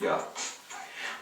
Yeah.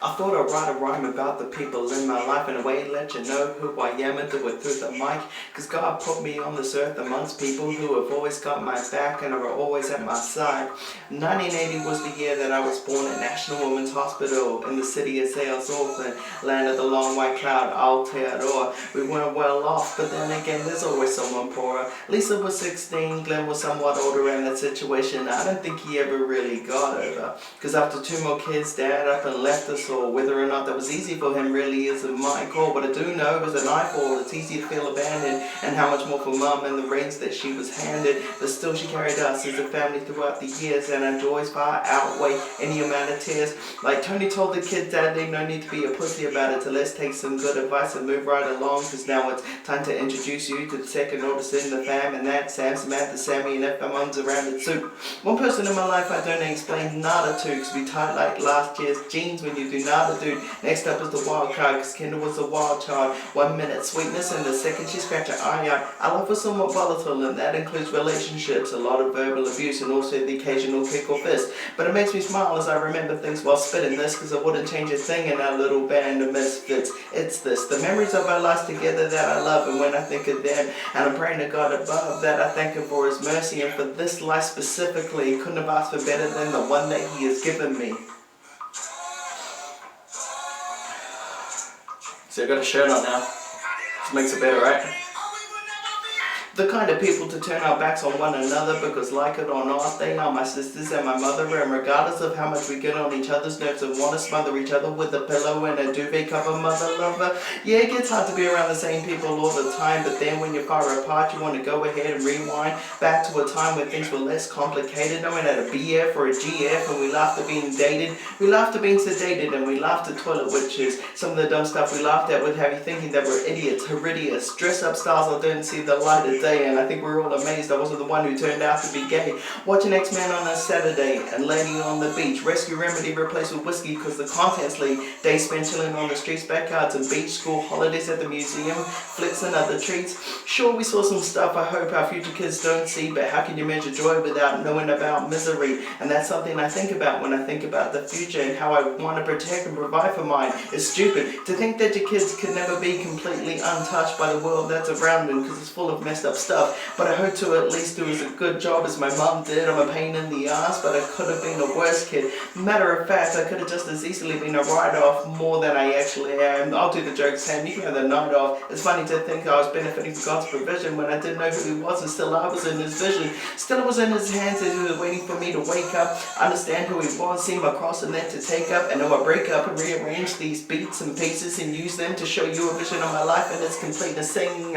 I thought I'd write a rhyme about the people in my life in a way let you know who I am and do it through the mic. Cause God put me on this earth amongst people who have always got my back and are always at my side. 1980 was the year that I was born at National Women's Hospital in the city of Sales, Auckland, land of the long white cloud, Aotearoa. We weren't well off, but then again there's always someone poorer. Lisa was 16, Glenn was somewhat older, and that situation I don't think he ever really got over. Cause after 2 more kids, Dad up and left us. Or whether or not that was easy for him really isn't my call. What I do know is an eyefall. It's easy to feel abandoned, and how much more for Mum and the reins that she was handed. But still she carried us as a family throughout the years, and our joys far outweigh any amount of tears. Like Tony told the kids that they no need to be a pussy about it, so let's take some good advice and move right along. Cause now it's time to introduce you to the second oldest in the fam, and that's Sam, Samantha, Sammy, and if my mum's around it too. One person in my life I don't explain nada to, cause we tight like last year's jeans when you do nada, dude. Next up is the wild card, cause Kendall was a wild child. 1 minute sweetness and the second she scratched her eye out. Our life was somewhat volatile, and that includes relationships, a lot of verbal abuse, and also the occasional kick or fist. But it makes me smile as I remember things while spitting this, cause I wouldn't change a thing in our little band of misfits. It's this, the memories of our lives together that I love, and when I think of them, and I'm praying to God above that I thank Him for His mercy, and for this life specifically, couldn't have asked for better than the one that He has given me. So I've got a shirt on now. This makes it better, right? The kind of people to turn our backs on one another, because like it or not, they are my sisters and my mother, and regardless of how much we get on each other's nerves and want to smother each other with a pillow and a duvet cover, mother lover. Yeah, it gets hard to be around the same people all the time, but then when you're far apart, you want to go ahead and rewind back to a time when things were less complicated, knowing that a BF or a GF, and we laughed at being dated, we laughed at being sedated, and we laughed at toilet witches. Some of the dumb stuff we laughed at would have you thinking that we're idiots, horrendous, dress-up stars that didn't see the light of day, and I think we're all amazed I wasn't the one who turned out to be gay. Watching X-Men on a Saturday and Lady on the beach, Rescue Remedy replaced with whiskey cause the contents leak, days spent chilling on the streets, backyards and beach, school holidays at the museum, flicks and other treats. Sure, we saw some stuff I hope our future kids don't see, but how can you measure joy without knowing about misery? And that's something I think about when I think about the future and how I want to protect and provide for mine. It's stupid to think that your kids could never be completely untouched by the world that's around them, because it's full of messed up stuff. But I hope to at least do as a good job as my mum did. I'm a pain in the ass, but I could have been a worse kid. Matter of fact, I could have just as easily been a write-off more than I actually am. I'll do the joke, Sam, you can have the night off. It's funny to think I was benefiting from God's provision when I didn't know who He was, and still I was in His vision. Still I was in His hands as He was waiting for me to wake up, understand who He was, see my cross and then to take up, and know I break up and rearrange these beats and pieces and use them to show you a vision of my life and its completeness. Sing.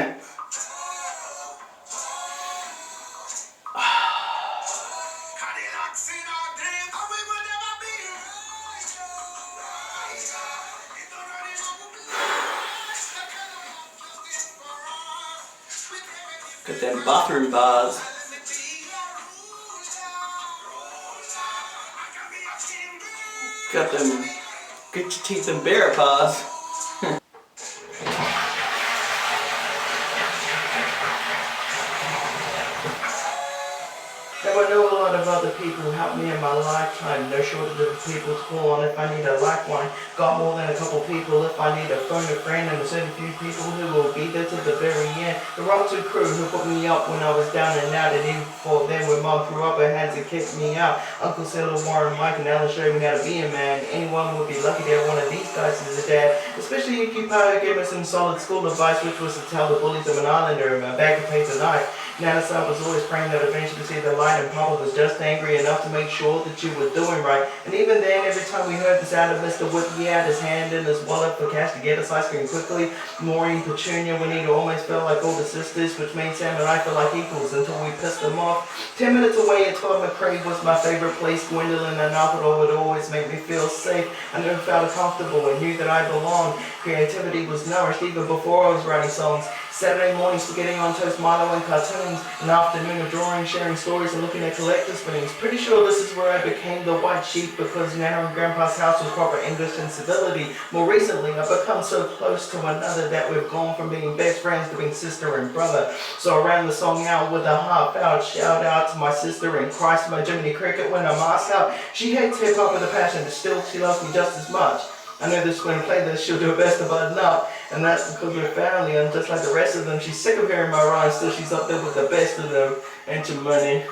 Got them bathroom bars. Got them get your teeth in bear paws. Now I know a lot of other people who helped me in my lifetime. No shortage of people to call on if I need a lifeline. Got more than a couple people if I need to phone a friend, and a certain few people who will be there to the very end. The Royale crew who put me up when I was down and out, and even before then when Mom threw up her hands and kicked me out. Uncle Cilla, Warren, Mike, and Alan showed me how to be a man. Anyone would be lucky to have one of these guys as a dad. Especially if you gave me some solid school advice, which was to tell the bullies I'm an islander and my bag of paper knife. Now I was always praying that eventually see the light, and Papa was just angry enough to make sure that you were doing right. And even then, every time we heard the sound of Mr. Whip, he had his hand in his wallet for cash to get us ice cream quickly. Maureen, Petunia, Juanita almost felt like older sisters, which made Sam and I feel like equals until we pissed them off. 10 minutes away at 12 McCrae was my favorite place. Gwendolyn and Alfredo would always make me feel safe. I never felt comfortable and knew that I belonged. Creativity was nourished even before I was writing songs. Saturday mornings spaghetti on toast, Milo and cartoons. An afternoon of drawing, sharing stories and looking at collector's Brisbane. Pretty sure this is where I became the white sheep because Nana and Grandpa's house was proper English and civility. More recently, I've become so close to another that we've gone from being best friends to being sister and brother. So I ran the song out with a heartfelt shout out to my sister in Christ, my Jiminy Cricket when I'm asked out. She hates hip hop with a passion, but still she loves me just as much. I know this when I play this, she'll do her best to button up, and that's because we're family, and just like the rest of them, she's sick of hearing my rhymes, still she's up there with the best of them, and your money.